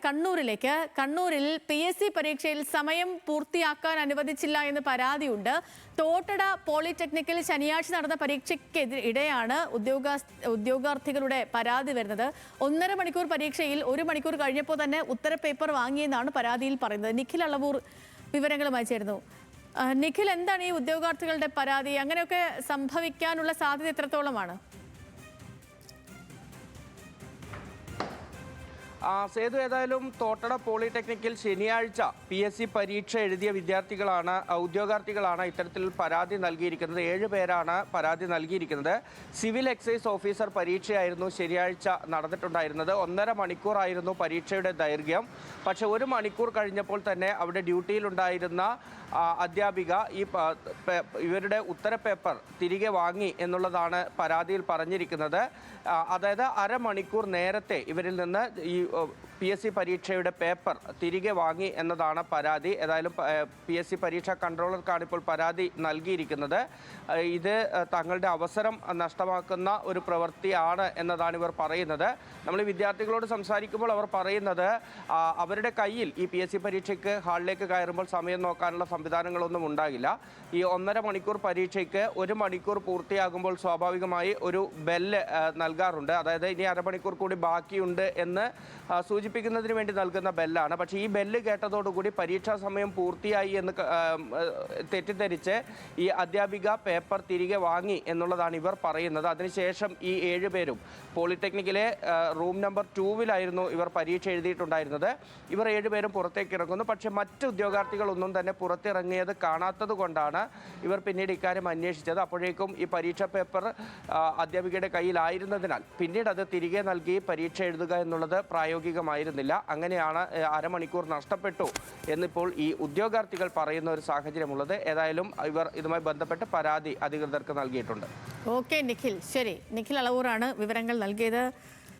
കണ്ണൂരിൽ PSC പരീക്ഷയിൽ സമയം പൂർത്തിയാക്കാൻ അനുവദിച്ചില്ല എന്ന് പരാതിയുണ്ട്. തോട്ടട പോളിടെക്നിക്കിൽ ശനിയാഴ്ച നടന്ന പരീക്ഷയ്ക്കെതിരെയാണ് ഉദ്യോഗാർത്ഥികളുടെ പരാതി വരുന്നത്. 1.5 മണിക്കൂർ പരീക്ഷയിൽ 1 മണിക്കൂർ കഴിഞ്ഞപ്പോൾ തന്നെ ഉത്തരപേപ്പർ വാങ്ങിയെന്നാണ് പരാതിയിൽ പറയുന്നത്. നിഖിൽ അളവൂർ വിവരങ്ങളുമായി ചേരുന്നു. നിഖിൽ, എന്താണ് ഈ ഉദ്യോഗാർത്ഥികളുടെ പരാതി? അങ്ങനെയൊക്കെ സംഭവിക്കാനുള്ള സാധ്യത എത്രത്തോളമാണ്? സേതു, ഏതായാലും തോട്ടട പോളിടെക്നിക്കിൽ ശനിയാഴ്ച PSC പരീക്ഷ എഴുതിയ ഉദ്യോഗാർത്ഥികളാണ് ഇത്തരത്തിൽ പരാതി നൽകിയിരിക്കുന്നത്. 7 പേരാണ് പരാതി നൽകിയിരിക്കുന്നത്. സിവിൽ എക്സൈസ് ഓഫീസർ പരീക്ഷയായിരുന്നു ശനിയാഴ്ച നടന്നിട്ടുണ്ടായിരുന്നത്. 1.5 മണിക്കൂറായിരുന്നു പരീക്ഷയുടെ ദൈർഘ്യം. പക്ഷേ 1 മണിക്കൂർ കഴിഞ്ഞപ്പോൾ തന്നെ അവിടെ ഡ്യൂട്ടിയിലുണ്ടായിരുന്ന അധ്യാപിക ഇവരുടെ ഉത്തരപേപ്പർ തിരികെ വാങ്ങി എന്നുള്ളതാണ് പരാതിയിൽ പറഞ്ഞിരിക്കുന്നത്. അതായത് 1/2 മണിക്കൂർ നേരത്തെ ഇവരിൽ നിന്ന് ഈ PSC പരീക്ഷയുടെ പേപ്പർ തിരികെ വാങ്ങി എന്നതാണ് പരാതി. ഏതായാലും PSC പരീക്ഷാ കൺട്രോളർക്കാണ് ഇപ്പോൾ പരാതി നൽകിയിരിക്കുന്നത്. ഇത് തങ്ങളുടെ അവസരം നഷ്ടമാക്കുന്ന ഒരു പ്രവൃത്തിയാണ് എന്നതാണ് ഇവർ പറയുന്നത്. നമ്മൾ ഈ വിദ്യാർത്ഥികളോട് സംസാരിക്കുമ്പോൾ അവർ പറയുന്നത് അവരുടെ കയ്യിൽ ഈ PSC പരീക്ഷയ്ക്ക് ഹാളിലേക്ക് കയറുമ്പോൾ സമയം നോക്കാനുള്ള സംവിധാനങ്ങളൊന്നും ഉണ്ടാകില്ല. ഈ 1.5 മണിക്കൂർ പരീക്ഷയ്ക്ക് 1 മണിക്കൂർ പൂർത്തിയാകുമ്പോൾ സ്വാഭാവികമായി ഒരു ബെല്ല് നൽകാറുണ്ട്. അതായത് ഇനി 1/2 മണിക്കൂർ കൂടി ബാക്കിയുണ്ട് എന്ന് സൂചിപ്പിക്കുന്നതിന് വേണ്ടി നൽകുന്ന ബെല്ലാണ്. പക്ഷേ ഈ ബെല്ല് കേട്ടതോടുകൂടി പരീക്ഷാ സമയം പൂർത്തിയായി എന്ന് തെറ്റിദ്ധരിച്ച് ഈ അധ്യാപിക പേപ്പർ തിരികെ വാങ്ങി എന്നുള്ളതാണ് ഇവർ പറയുന്നത്. അതിനുശേഷം ഈ 7 പേരും പോളിടെക്നിക്കിലെ റൂം നമ്പർ 2-ലായിരുന്നു ഇവർ പരീക്ഷ എഴുതിയിട്ടുണ്ടായിരുന്നത്. ഇവർ 7 പേരും പുറത്തേക്ക് ഇറങ്ങുന്നു. പക്ഷേ മറ്റ് ഉദ്യോഗാർത്ഥികളൊന്നും തന്നെ പുറത്തിറങ്ങിയത് കാണാത്തത് കൊണ്ടാണ് ഇവർ പിന്നീട് ഇക്കാര്യം അന്വേഷിച്ചത്. അപ്പോഴേക്കും ഈ പരീക്ഷാ പേപ്പർ അധ്യാപികയുടെ കയ്യിലായിരുന്നതിനാൽ പിന്നീട് അത് തിരികെ നൽകി പരീക്ഷ എഴുതുക എന്നുള്ളത് പ്രായോഗികമായിരുന്നില്ല. അങ്ങനെയാണ് 1/2 മണിക്കൂർ നഷ്ടപ്പെട്ടു എന്നിപ്പോൾ ഈ ഉദ്യോഗാർത്ഥികൾ പറയുന്ന ഒരു സാഹചര്യമുള്ളത്. ഏതായാലും ഇവർ ഇതുമായി ബന്ധപ്പെട്ട് പരാതി അധികൃതർക്ക് നൽകിയിട്ടുണ്ട്. ഓക്കെ നിഖിൽ, ശരി. നിഖിൽ അളവൂറാണ് വിവരങ്ങൾ നൽകിയത്.